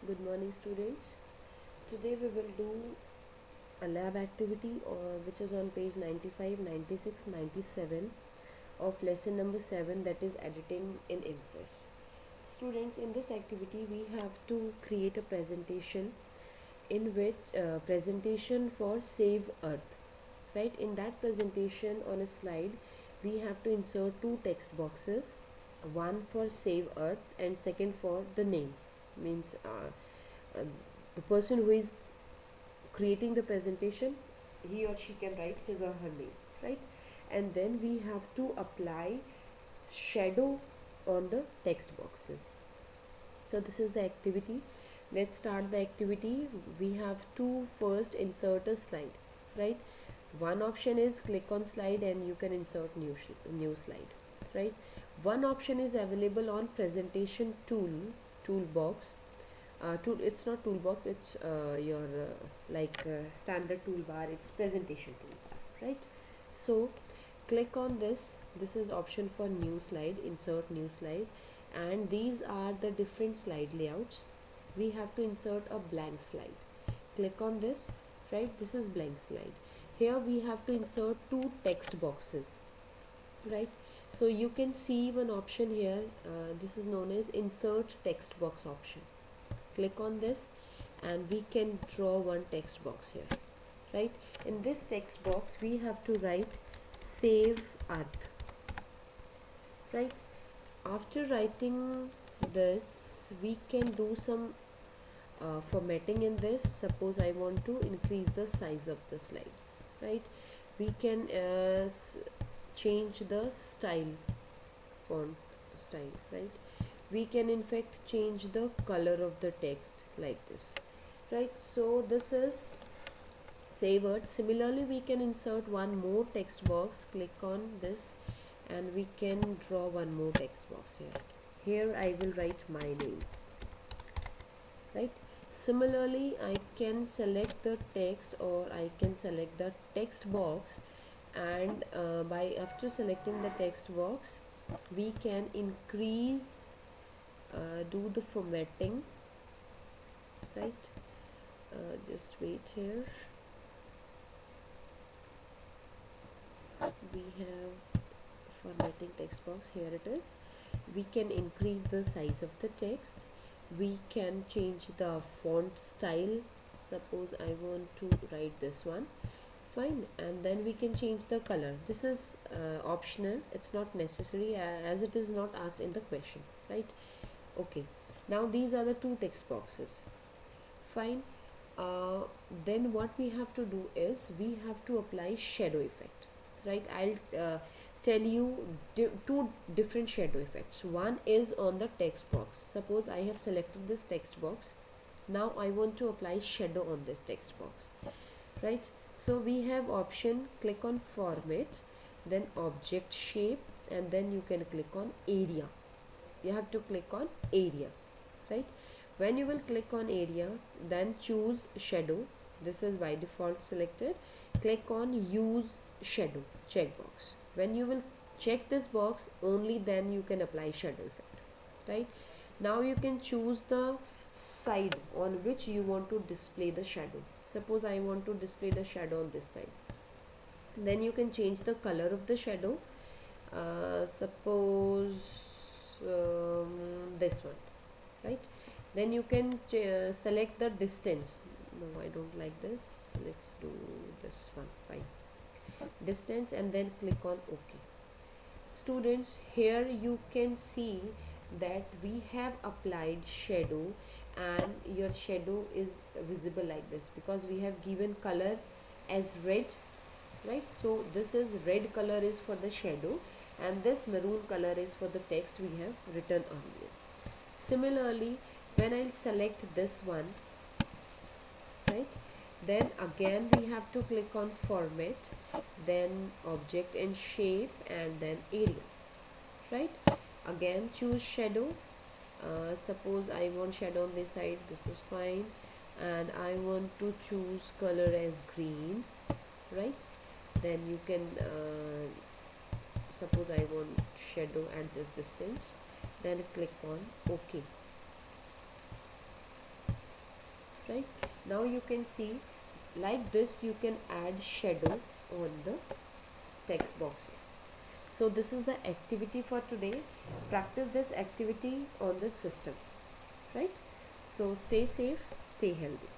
Good morning, students. Today we will do a lab activity which is on page 95, 96, 97 of lesson number 7, that is editing in Impress. Students, in this activity we have to create a presentation in which presentation for Save Earth. Right, in that presentation on a slide we have to insert two text boxes, one for Save Earth and second for the name, means uh, the person who is creating the presentation, he or she can write his or her name, right? And then we have to apply shadow on the text boxes. So this is the activity. Let's start the activity. We have to first insert a slide, right? One option is click on slide and you can insert new slide, right? One option is available on presentation toolbox. It's not toolbox, it's your standard toolbar, it's presentation toolbar, right? So click on this is option for new slide, insert new slide, and these are the different slide layouts. We have to insert a blank slide. Click on this, right? This is blank slide. Here we have to insert two text boxes, right? So you can see one option here, this is known as insert text box option. Click on this and we can draw one text box here, right? In this text box we have to write Save Earth, right? After writing this we can do some formatting in this. Suppose I want to increase the size of the slide, right? We can change the font style, right? We can in fact change the color of the text like this, right? So this is Save Earth. Similarly we can insert one more text box. Click on this and we can draw one more text box here. Here I will write my name, right? Similarly I can select the text, or I can select the text box, and by after selecting the text box we can increase, do the formatting, right? Just wait here. We have formatting text box, here it is. We can increase the size of the text. We can change the font style. Suppose I want to write this one, fine, and then we can change the color. This is optional, it's not necessary as it is not asked in the question, right? Okay, now these are the two text boxes, fine. uh, then what we have to do is we have to apply shadow effect, right? I'll tell you two different shadow effects. One is on the text box. Suppose I have selected this text box, now I want to apply shadow on this text box, right? So we have option, click on format, then object shape, and then you can click on area. You have to click on area, right? When you will click on area, then choose shadow. This is by default selected. Click on use shadow checkbox. When you will check this box, only then you can apply shadow effect, right? Now you can choose the side on which you want to display the shadow. Suppose I want to display the shadow on this side, then you can change the color of the shadow. Suppose this one, right? Then you can select the distance. No, I don't like this. Let's do this one, fine, distance, and then click on OK. Students, here you can see that we have applied shadow, and your shadow is visible like this because we have given color as red, right? So this is red color is for the shadow, and this maroon color is for the text we have written earlier. Similarly, when I'll select this one, right, then again we have to click on format, then object and shape, and then area, right? Again choose shadow. Suppose I want shadow on this side, this is fine, and I want to choose color as green, right? Then you can suppose I want shadow at this distance, then click on OK. right? Now you can see, like this you can add shadow on the text boxes. So this is the activity for today. Practice this activity on the system, right? So stay safe, stay healthy.